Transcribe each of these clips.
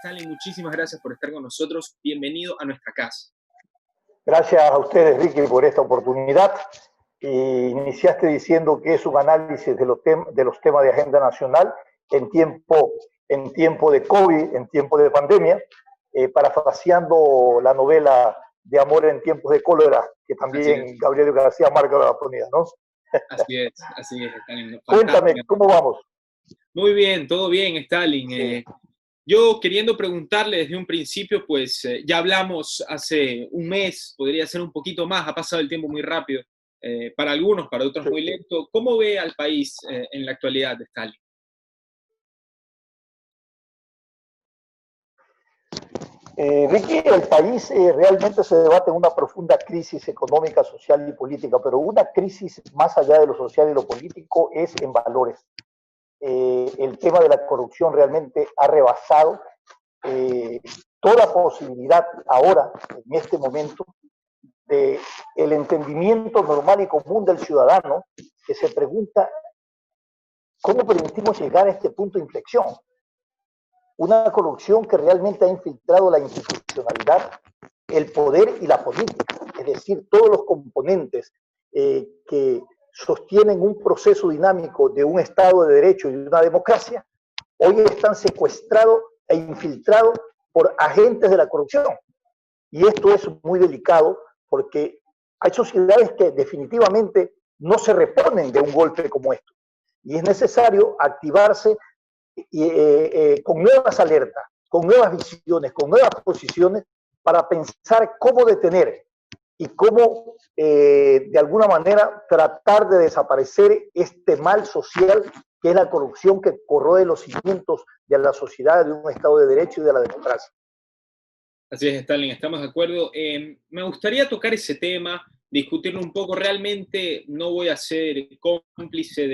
Stanley, muchísimas gracias por estar con nosotros. Bienvenido a nuestra casa. Gracias a ustedes, Ricky, por esta oportunidad. Iniciaste diciendo que es un análisis de los temas de agenda nacional en tiempo de COVID, en tiempo de pandemia, parafraseando la novela de Amor en tiempos de cólera, que también Gabriel García Márquez la ponía, ¿no? Así es, Stalin. Cuéntame, ¿cómo vamos? Muy bien, todo bien, Stalin. Sí. Yo queriendo preguntarle desde un principio, pues ya hablamos hace un mes, podría ser un poquito más, ha pasado el tiempo muy rápido, para algunos, para otros muy lento. ¿Cómo ve al país en la actualidad, Stalin? Ricky, el país realmente se debate en una profunda crisis económica, social y política, pero una crisis más allá de lo social y lo político es en valores. El tema de la corrupción realmente ha rebasado toda posibilidad ahora, en este momento, de el entendimiento normal y común del ciudadano que se pregunta cómo permitimos llegar a este punto de inflexión. Una corrupción que realmente ha infiltrado la institucionalidad, el poder y la política, es decir, todos los componentes que sostienen un proceso dinámico de un Estado de Derecho y de una democracia, hoy están secuestrados e infiltrados por agentes de la corrupción. Y esto es muy delicado porque hay sociedades que definitivamente no se reponen de un golpe como esto. Y es necesario activarse con nuevas alertas, con nuevas visiones, con nuevas posiciones para pensar cómo detener y cómo de alguna manera tratar de desaparecer este mal social que es la corrupción que corroe los cimientos de la sociedad, de un Estado de Derecho y de la democracia. Así es, Stalin, estamos de acuerdo. Me gustaría tocar ese tema, discutirlo un poco. Realmente no voy a ser cómplice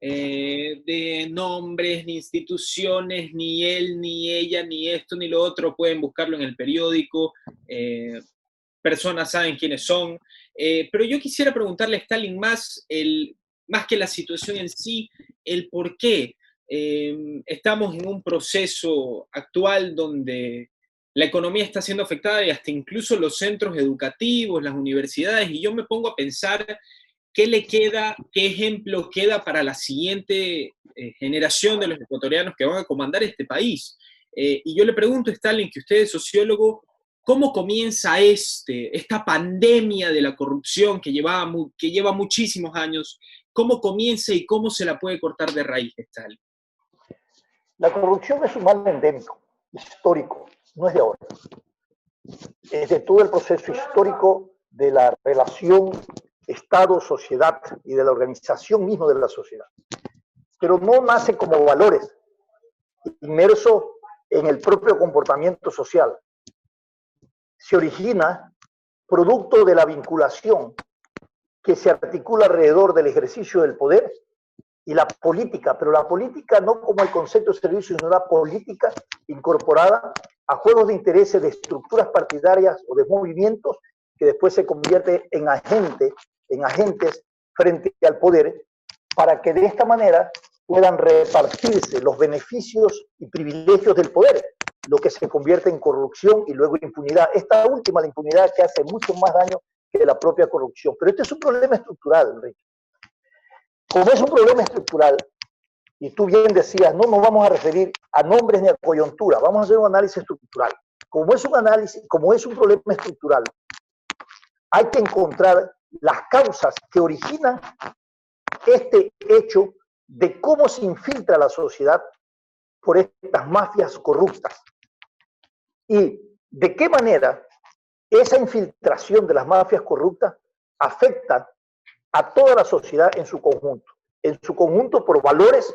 de nombres, ni instituciones, ni él, ni ella, ni esto, ni lo otro. Pueden buscarlo en el periódico. Personas saben quiénes son. Pero yo quisiera preguntarle a Stalin más que la situación en sí, el por qué. Estamos en un proceso actual donde la economía está siendo afectada y hasta incluso los centros educativos, las universidades, y yo me pongo a pensar qué le queda, qué ejemplo queda para la siguiente generación de los ecuatorianos que van a comandar este país. Y yo le pregunto a Stalin, que usted es sociólogo, ¿cómo comienza esta pandemia de la corrupción que lleva muchísimos años? ¿Cómo comienza y cómo se la puede cortar de raíz, Stalin? La corrupción es un mal endémico, histórico, no es de ahora. Es de todo el proceso histórico de la relación Estado-sociedad y de la organización misma de la sociedad. Pero no nace como valores, inmerso en el propio comportamiento social. Se origina producto de la vinculación que se articula alrededor del ejercicio del poder y la política, pero la política no como el concepto de servicio, sino la política incorporada a juegos de intereses de estructuras partidarias o de movimientos que después se convierte en agentes frente al poder, para que de esta manera puedan repartirse los beneficios y privilegios del poder, lo que se convierte en corrupción y luego impunidad. Esta última, la impunidad, que hace mucho más daño que la propia corrupción. Pero este es un problema estructural, Enrique. Como es un problema estructural, y tú bien decías, no nos vamos a referir a nombres ni a coyuntura, vamos a hacer un análisis estructural. Como es un problema estructural, hay que encontrar las causas que originan este hecho de cómo se infiltra la sociedad por estas mafias corruptas y de qué manera esa infiltración de las mafias corruptas afecta a toda la sociedad en su conjunto por valores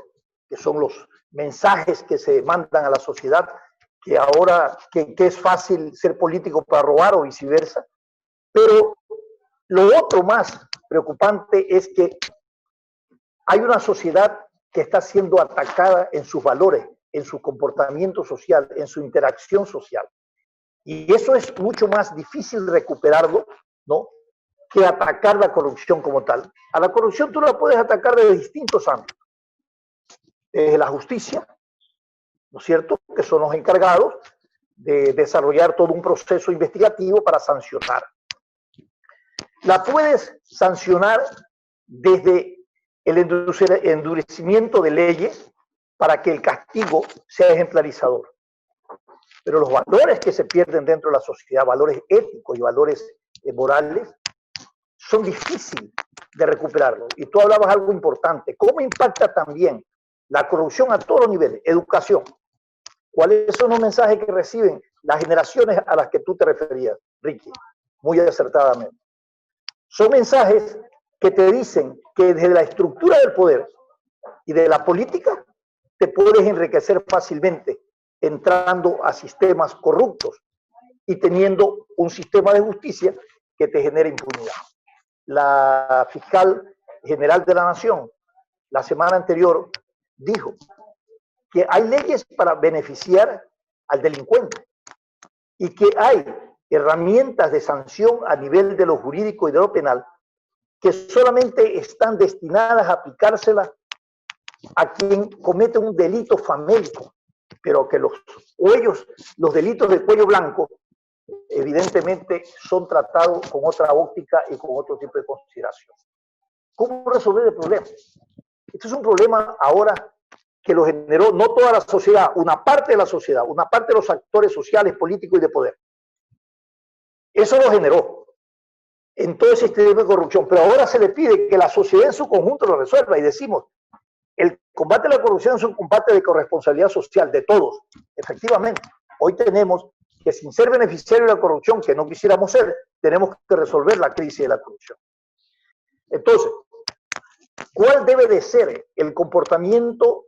que son los mensajes que se mandan a la sociedad, que ahora que es fácil ser político para robar o viceversa. Pero lo otro más preocupante es que hay una sociedad que está siendo atacada en sus valores, en su comportamiento social, en su interacción social. Y eso es mucho más difícil recuperarlo, ¿no?, que atacar la corrupción como tal. A la corrupción tú la puedes atacar desde distintos ámbitos. Desde la justicia, ¿no es cierto?, que son los encargados de desarrollar todo un proceso investigativo para sancionar. La puedes sancionar desde el endurecimiento de leyes para que el castigo sea ejemplarizador. Pero los valores que se pierden dentro de la sociedad, valores éticos y valores morales, son difíciles de recuperarlos. Y tú hablabas algo importante. ¿Cómo impacta también la corrupción a todos los niveles? Educación. ¿Cuáles son los mensajes que reciben las generaciones a las que tú te referías, Ricky? Muy acertadamente. Son mensajes que te dicen que desde la estructura del poder y de la política te puedes enriquecer fácilmente entrando a sistemas corruptos y teniendo un sistema de justicia que te genere impunidad. La fiscal general de la Nación la semana anterior dijo que hay leyes para beneficiar al delincuente y que hay herramientas de sanción a nivel de lo jurídico y de lo penal que solamente están destinadas a aplicárselas a quien comete un delito famélico, pero que los delitos de cuello blanco, evidentemente son tratados con otra óptica y con otro tipo de consideración. ¿Cómo resolver el problema? Este es un problema ahora que lo generó no toda la sociedad, una parte de la sociedad, una parte de los actores sociales, políticos y de poder. Eso lo generó en todo ese sistema de corrupción, pero ahora se le pide que la sociedad en su conjunto lo resuelva y decimos, el combate a la corrupción es un combate de corresponsabilidad social de todos, efectivamente. Hoy tenemos que sin ser beneficiarios de la corrupción, que no quisiéramos ser, tenemos que resolver la crisis de la corrupción. Entonces, ¿cuál debe de ser el comportamiento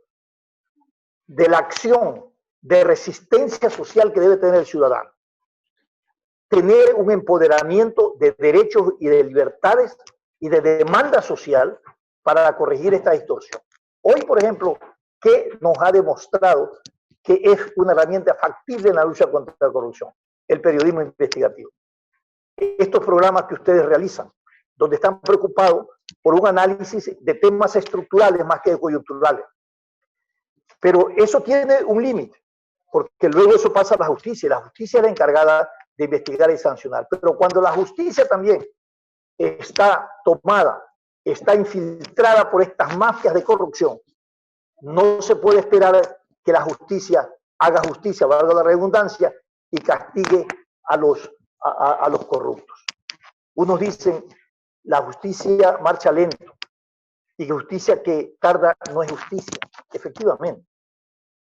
de la acción de resistencia social que debe tener el ciudadano? Tener un empoderamiento de derechos y de libertades y de demanda social para corregir esta distorsión. Hoy, por ejemplo, ¿qué nos ha demostrado que es una herramienta factible en la lucha contra la corrupción? El periodismo investigativo. Estos programas que ustedes realizan, donde están preocupados por un análisis de temas estructurales más que de coyunturales. Pero eso tiene un límite, porque luego eso pasa a la justicia, y la justicia es la encargada de investigar y sancionar. Pero cuando la justicia también está tomada, está infiltrada por estas mafias de corrupción, no se puede esperar que la justicia haga justicia, valga la redundancia, y castigue a los corruptos. Unos dicen, la justicia marcha lento, y justicia que tarda no es justicia, efectivamente,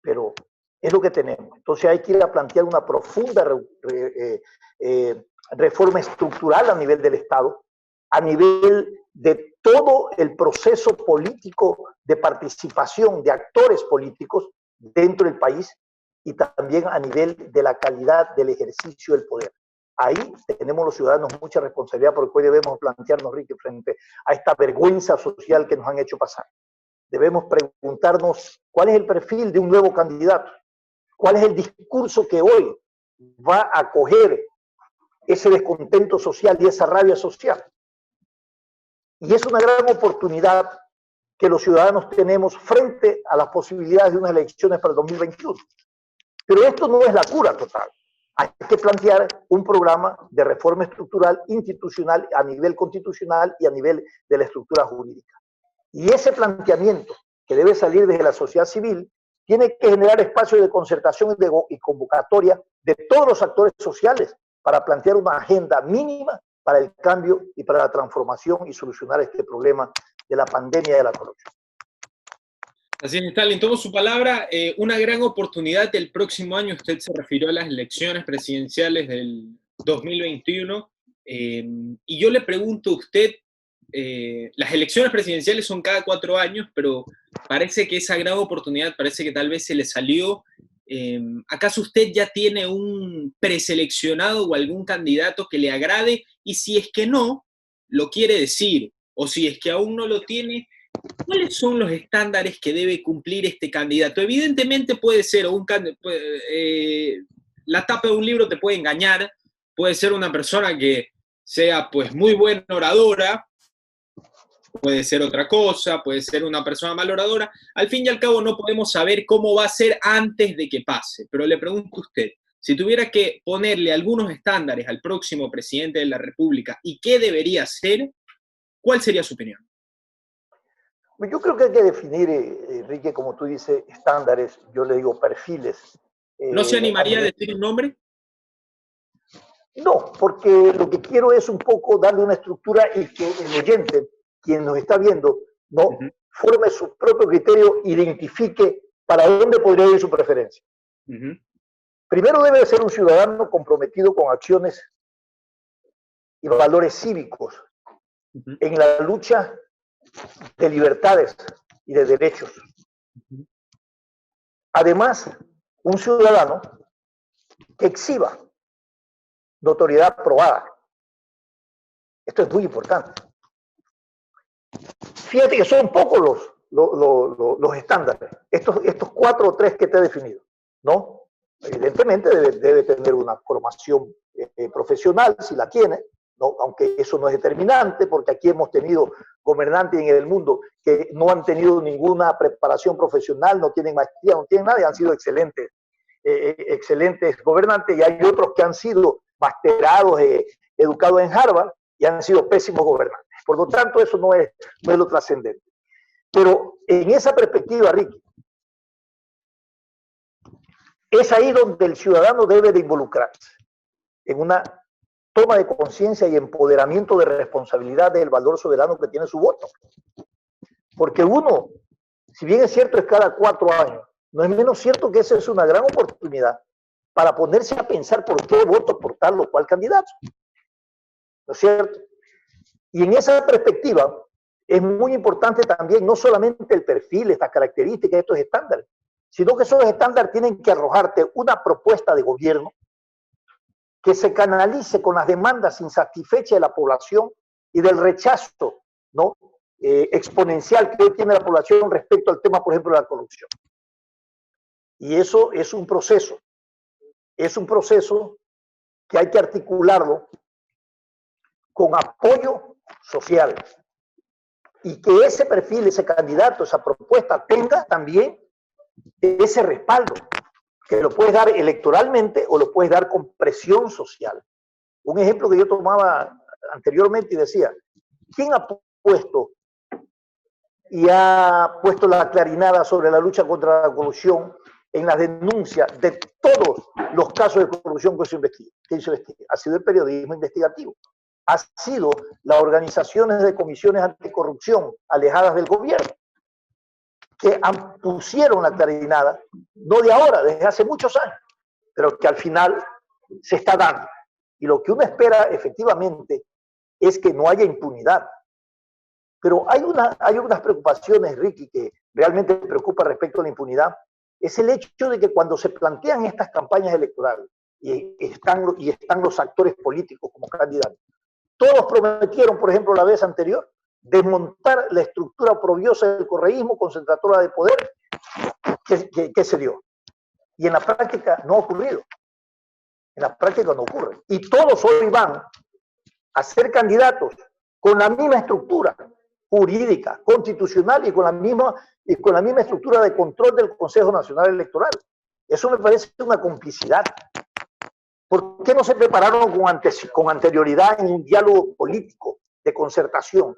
pero es lo que tenemos. Entonces hay que ir a plantear una profunda reforma estructural a nivel del Estado, a nivel de todo el proceso político de participación de actores políticos dentro del país y también a nivel de la calidad del ejercicio del poder. Ahí tenemos los ciudadanos mucha responsabilidad porque hoy debemos plantearnos, Ricky, frente a esta vergüenza social que nos han hecho pasar. Debemos preguntarnos cuál es el perfil de un nuevo candidato, cuál es el discurso que hoy va a acoger ese descontento social y esa rabia social. Y es una gran oportunidad que los ciudadanos tenemos frente a las posibilidades de unas elecciones para el 2021. Pero esto no es la cura total. Hay que plantear un programa de reforma estructural, institucional, a nivel constitucional y a nivel de la estructura jurídica. Y ese planteamiento que debe salir desde la sociedad civil tiene que generar espacios de concertación y convocatoria de todos los actores sociales para plantear una agenda mínima para el cambio y para la transformación y solucionar este problema de la pandemia de la corrupción. Así es, Stalin, tomo su palabra. Una gran oportunidad el próximo año. Usted se refirió a las elecciones presidenciales del 2021. Y yo le pregunto a usted, las elecciones presidenciales son cada 4 años, pero parece que esa gran oportunidad, parece que tal vez se le salió. ¿Acaso usted ya tiene un preseleccionado o algún candidato que le agrade? Y si es que no, lo quiere decir, o si es que aún no lo tiene, ¿cuáles son los estándares que debe cumplir este candidato? Evidentemente puede ser la tapa de un libro te puede engañar, puede ser una persona que sea pues muy buena oradora, puede ser otra cosa, puede ser una persona valoradora. Al fin y al cabo no podemos saber cómo va a ser antes de que pase, pero le pregunto a usted, si tuviera que ponerle algunos estándares al próximo presidente de la República y qué debería hacer, ¿cuál sería su opinión? Yo creo que hay que definir, Enrique, como tú dices, estándares, yo le digo perfiles. ¿No se A animaría a nivel... decir un nombre? No, porque lo que quiero es un poco darle una estructura y que el oyente, quien nos está viendo, no forme su propio criterio, identifique para dónde podría ir su preferencia. Primero debe ser un ciudadano comprometido con acciones y valores cívicos en la lucha de libertades y de derechos. Además, un ciudadano que exhiba notoriedad probada. Esto es muy importante. Fíjate que son pocos los estándares, estos 4 o 3 que te he definido, ¿no? Evidentemente debe tener una formación profesional, si la tiene, ¿no? Aunque eso no es determinante, porque aquí hemos tenido gobernantes en el mundo que no han tenido ninguna preparación profesional, no tienen maestría, no tienen nada, y han sido excelentes, excelentes gobernantes, y hay otros que han sido masterados, educados en Harvard, y han sido pésimos gobernantes. Por lo tanto, eso no es lo trascendente. Pero en esa perspectiva, Ricky, es ahí donde el ciudadano debe de involucrarse, en una toma de conciencia y empoderamiento de responsabilidad del valor soberano que tiene su voto. Porque uno, si bien es cierto, es cada 4 años, no es menos cierto que esa es una gran oportunidad para ponerse a pensar por qué voto por tal o cual candidato. ¿No es cierto? Y en esa perspectiva es muy importante también no solamente el perfil, estas características, estos estándares, sino que esos estándares tienen que arrojarte una propuesta de gobierno que se canalice con las demandas insatisfechas de la población y del rechazo, ¿no? Exponencial que hoy tiene la población respecto al tema, por ejemplo, de la corrupción. Y eso es un proceso que hay que articularlo con apoyo social y que ese perfil, ese candidato, esa propuesta tenga también ese respaldo, que lo puedes dar electoralmente o lo puedes dar con presión social. Un ejemplo que yo tomaba anteriormente y decía, ¿quién ha puesto y ha puesto la clarinada sobre la lucha contra la corrupción en las denuncias de todos los casos de corrupción que se investiga? Ha sido el periodismo investigativo. Ha sido las organizaciones de comisiones anticorrupción alejadas del gobierno, que pusieron la clarinada, no de ahora, desde hace muchos años, pero que al final se está dando. Y lo que uno espera efectivamente es que no haya impunidad. Pero hay unas preocupaciones, Ricky, que realmente preocupa respecto a la impunidad. Es el hecho de que cuando se plantean estas campañas electorales y están los actores políticos como candidatos, todos prometieron, por ejemplo, la vez anterior, desmontar la estructura oprobiosa del correísmo, concentratora de poder, que se dio. Y en la práctica no ha ocurrido. En la práctica no ocurre. Y todos hoy van a ser candidatos con la misma estructura jurídica, constitucional y con la misma estructura de control del Consejo Nacional Electoral. Eso me parece una complicidad. ¿Por qué no se prepararon con anterioridad en un diálogo político de concertación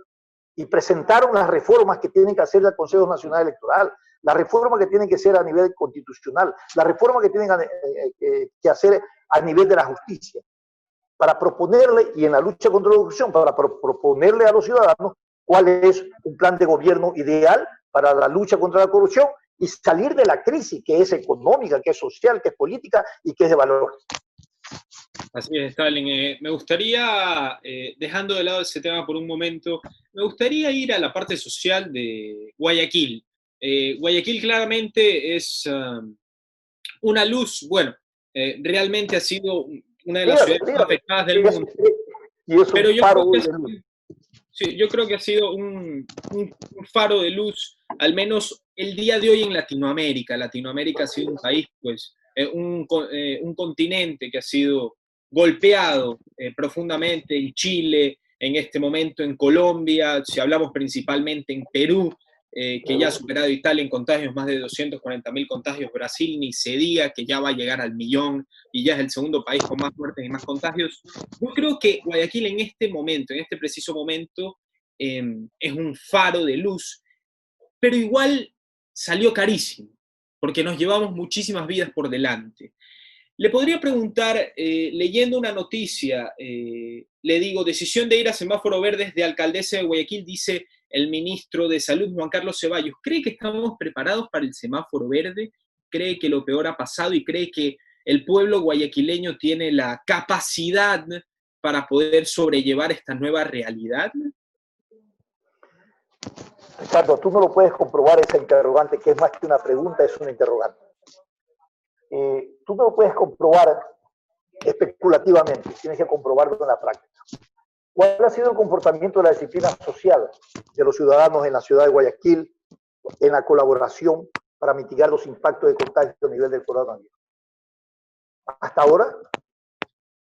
y presentaron las reformas que tienen que hacer el Consejo Nacional Electoral, las reformas que tienen que hacer a nivel constitucional, las reformas que tienen que hacer a nivel de la justicia, para proponerle, y en la lucha contra la corrupción, para proponerle a los ciudadanos cuál es un plan de gobierno ideal para la lucha contra la corrupción y salir de la crisis que es económica, que es social, que es política y que es de valores? Así es, Stalin. Me gustaría, dejando de lado ese tema por un momento, me gustaría ir a la parte social de Guayaquil. Guayaquil claramente es una luz, bueno, realmente ha sido una de las ciudades más afectadas del mundo. Pero yo creo que ha sido un faro de luz, al menos el día de hoy en Latinoamérica. Latinoamérica ha sido un país, pues, un continente que ha sido golpeado profundamente en Chile, en este momento en Colombia, si hablamos principalmente en Perú, que ya ha superado Italia en contagios, más de 240.000 contagios, Brasil ni se diga que ya va a llegar al millón y ya es el segundo país con más muertes y más contagios. Yo creo que Guayaquil en este momento, en este preciso momento, es un faro de luz, pero igual salió carísimo, porque nos llevamos muchísimas vidas por delante. Le podría preguntar, leyendo una noticia, le digo, decisión de ir a semáforo verde de alcaldesa de Guayaquil, dice el ministro de Salud, Juan Carlos Ceballos. ¿Cree que estamos preparados para el semáforo verde? ¿Cree que lo peor ha pasado y cree que el pueblo guayaquileño tiene la capacidad para poder sobrellevar esta nueva realidad? Ricardo, tú no lo puedes comprobar esa interrogante, que es más que una pregunta, es una interrogante. Tú no lo puedes comprobar especulativamente, tienes que comprobarlo en la práctica. ¿Cuál ha sido el comportamiento de la disciplina social de los ciudadanos en la ciudad de Guayaquil en la colaboración para mitigar los impactos de contagio a nivel del coronavirus? Hasta ahora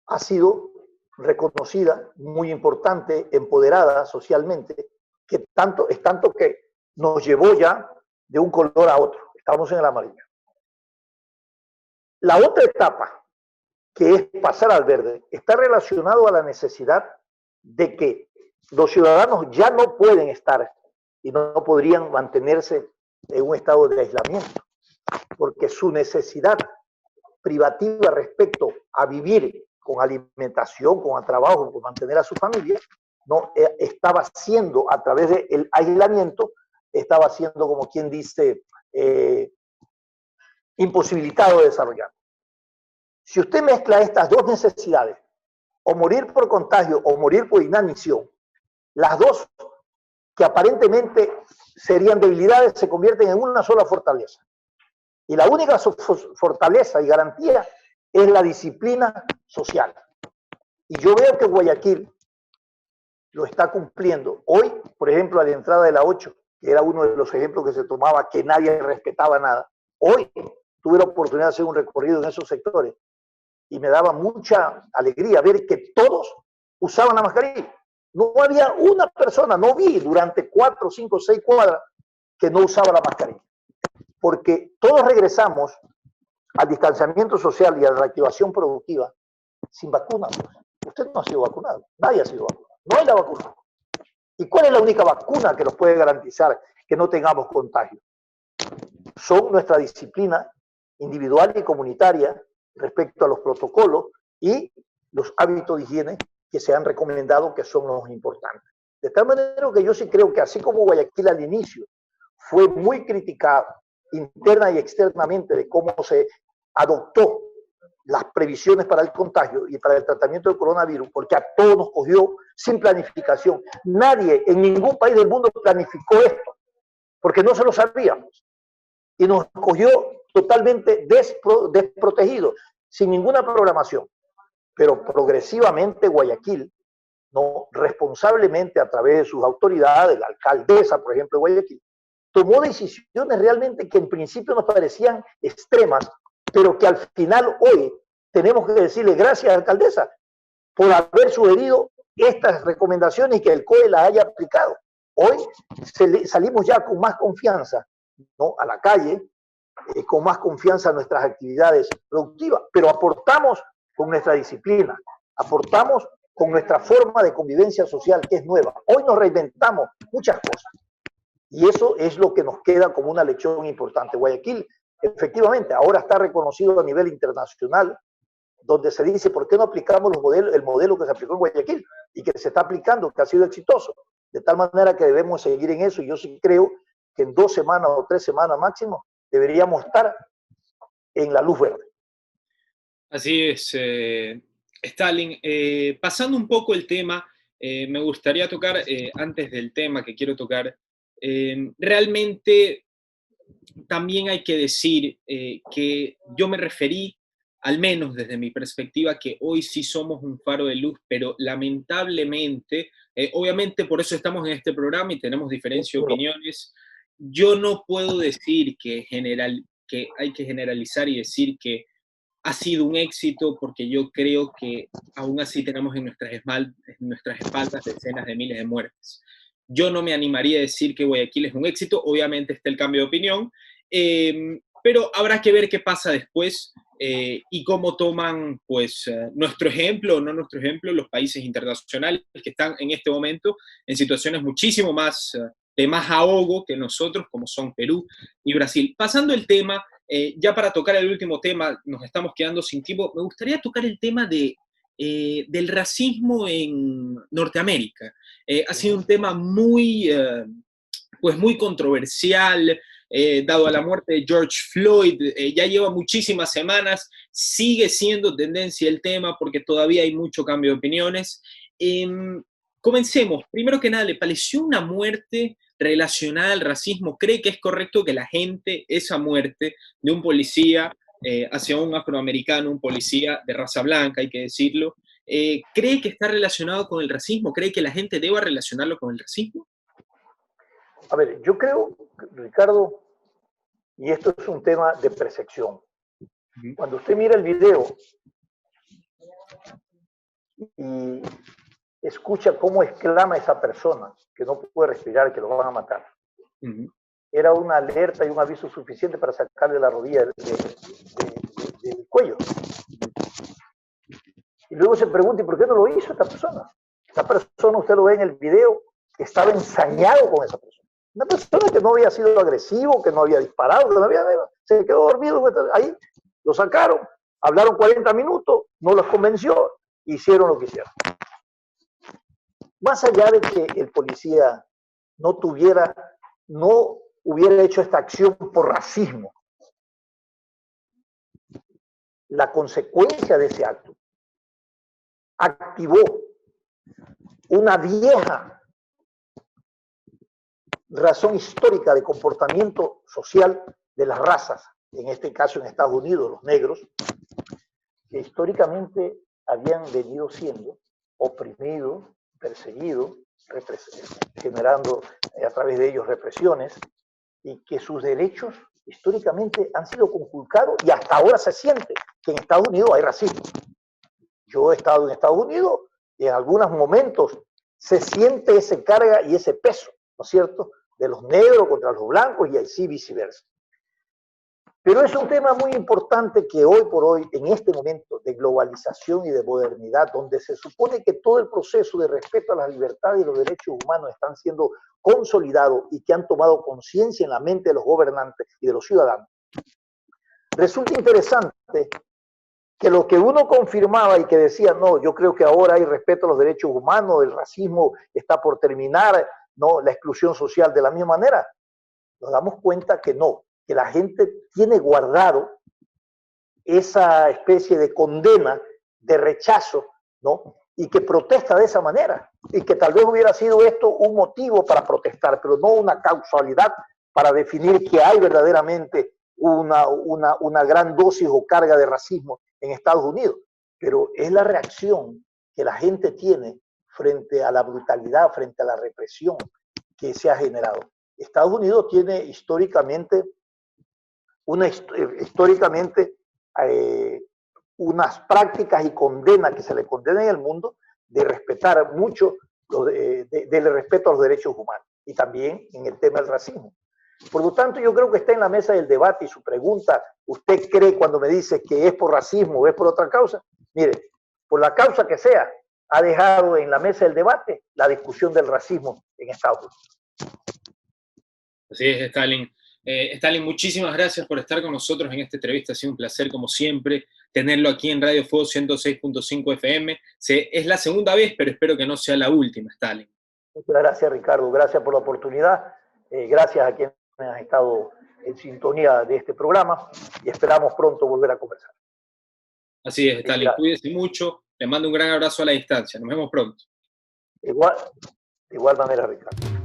ha sido reconocida, muy importante, empoderada socialmente, que es tanto que nos llevó ya de un color a otro. Estamos en el amarillo. La otra etapa, que es pasar al verde, está relacionado a la necesidad de que los ciudadanos ya no pueden estar y no podrían mantenerse en un estado de aislamiento, porque su necesidad privativa respecto a vivir con alimentación, con el trabajo, con mantener a su familia, no estaba siendo, a través del aislamiento, estaba siendo, como quien dice, imposibilitado de desarrollar. Si usted mezcla estas dos necesidades, o morir por contagio o morir por inanición, las dos que aparentemente serían debilidades se convierten en una sola fortaleza. Y la única fortaleza y garantía es la disciplina social. Y yo veo que Guayaquil lo está cumpliendo. Hoy, por ejemplo, a la entrada de la 8, que era uno de los ejemplos que se tomaba, que nadie respetaba nada, hoy tuve la oportunidad de hacer un recorrido en esos sectores y me daba mucha alegría ver que todos usaban la mascarilla. No había una persona, no vi durante 4, 5, 6 cuadras que no usaba la mascarilla. Porque todos regresamos al distanciamiento social y a la reactivación productiva sin vacuna. Usted no ha sido vacunado, nadie ha sido vacunado, no hay la vacuna. ¿Y cuál es la única vacuna que nos puede garantizar que no tengamos contagio? Son nuestra disciplina individual y comunitaria respecto a los protocolos y los hábitos de higiene que se han recomendado, que son los importantes. De tal manera que yo sí creo que así como Guayaquil al inicio fue muy criticado interna y externamente de cómo se adoptó las previsiones para el contagio y para el tratamiento del coronavirus, porque a todos nos cogió sin planificación. Nadie en ningún país del mundo planificó esto, porque no se lo sabíamos. Y nos cogió totalmente desprotegidos, sin ninguna programación. Pero progresivamente Guayaquil, no responsablemente a través de sus autoridades, la alcaldesa, por ejemplo, de Guayaquil, tomó decisiones realmente que en principio nos parecían extremas, pero que al final hoy tenemos que decirle gracias, alcaldesa, por haber sugerido estas recomendaciones y que el COE las haya aplicado. Hoy salimos ya con más confianza, ¿no?, a la calle, con más confianza a nuestras actividades productivas, pero aportamos con nuestra disciplina, aportamos con nuestra forma de convivencia social que es nueva. Hoy nos reinventamos muchas cosas y eso es lo que nos queda como una lección importante. Guayaquil, efectivamente, ahora está reconocido a nivel internacional, donde se dice, ¿por qué no aplicamos el modelo que se aplicó en Guayaquil y que se está aplicando, que ha sido exitoso? De tal manera que debemos seguir en eso y yo sí creo que en 2 semanas o 3 semanas máximo deberíamos estar en la luz verde. Así es, Stalin. Pasando un poco el tema, me gustaría tocar, antes del tema que quiero tocar, realmente también hay que decir que yo me referí, al menos desde mi perspectiva, que hoy sí somos un faro de luz, pero lamentablemente, obviamente por eso estamos en este programa y tenemos diferencias de opiniones, yo no puedo decir que hay que generalizar y decir que ha sido un éxito porque yo creo que aún así tenemos en nuestras espaldas decenas de miles de muertes. Yo no me animaría a decir que Guayaquil es un éxito, obviamente está el cambio de opinión, pero habrá que ver qué pasa después y cómo toman pues, nuestro ejemplo o no nuestro ejemplo los países internacionales que están en este momento en situaciones muchísimo más de más ahogo que nosotros, como son Perú y Brasil. Pasando el tema, ya para tocar el último tema, nos estamos quedando sin tiempo, me gustaría tocar el tema del racismo en Norteamérica. Ha sido un tema pues muy controversial, dado a la muerte de George Floyd, ya lleva muchísimas semanas, sigue siendo tendencia el tema porque todavía hay mucho cambio de opiniones. Comencemos. Primero que nada, ¿le pareció una muerte relacionada al racismo? ¿Cree que es correcto que la gente, esa muerte de un policía hacia un afroamericano, un policía de raza blanca, hay que decirlo, cree que está relacionado con el racismo? ¿Cree que la gente deba relacionarlo con el racismo? A ver, yo creo, Ricardo, y esto es un tema de percepción. Cuando usted mira el video y escucha cómo exclama esa persona que no puede respirar, que lo van a matar, era una alerta y un aviso suficiente para sacarle la rodilla del cuello. Y luego se pregunta, ¿y por qué no lo hizo esta persona? Esta persona, usted lo ve en el video, estaba ensañado con esa persona. Una persona que no había sido agresivo, que no había disparado, que no había, se quedó dormido ahí, lo sacaron, hablaron 40 minutos, no los convenció, hicieron lo que hicieron. Más allá de que el policía no hubiera hecho esta acción por racismo, la consecuencia de ese acto activó una vieja razón histórica de comportamiento social de las razas, en este caso en Estados Unidos, los negros, que históricamente habían venido siendo oprimidos, perseguidos, generando a través de ellos represiones, y que sus derechos históricamente han sido conculcados y hasta ahora se siente que en Estados Unidos hay racismo. Yo he estado en Estados Unidos y en algunos momentos se siente ese carga y ese peso, ¿no es cierto?, de los negros contra los blancos y así viceversa. Pero es un tema muy importante que hoy por hoy, en este momento de globalización y de modernidad, donde se supone que todo el proceso de respeto a las libertades y los derechos humanos están siendo consolidados y que han tomado conciencia en la mente de los gobernantes y de los ciudadanos, resulta interesante que lo que uno confirmaba y que decía, no, yo creo que ahora hay respeto a los derechos humanos, el racismo está por terminar, no, la exclusión social de la misma manera, nos damos cuenta que no, que la gente tiene guardado esa especie de condena, de rechazo, ¿no? Y que protesta de esa manera, y que tal vez hubiera sido esto un motivo para protestar, pero no una causalidad para definir que hay verdaderamente una gran dosis o carga de racismo en Estados Unidos, pero es la reacción que la gente tiene frente a la brutalidad, frente a la represión que se ha generado. Estados Unidos tiene históricamente unas prácticas y condenas que se le condena en el mundo de respetar mucho, del respeto a los derechos humanos y también en el tema del racismo. Por lo tanto, yo creo que está en la mesa del debate y su pregunta, ¿usted cree cuando me dice que es por racismo o es por otra causa? Mire, por la causa que sea, ha dejado en la mesa del debate la discusión del racismo en Estados Unidos. Así es, Stalin. Stalin, muchísimas gracias por estar con nosotros en esta entrevista. Ha sido un placer, como siempre, tenerlo aquí en Radio Fuego 106.5 FM. Es la segunda vez, pero espero que no sea la última, Stalin. Muchas gracias, Ricardo. Gracias por la oportunidad. Gracias a quienes han estado en sintonía de este programa y esperamos pronto volver a conversar. Así es, Stalin. Gracias. Cuídese mucho. Le mando un gran abrazo a la distancia. Nos vemos pronto. De igual manera, Ricardo.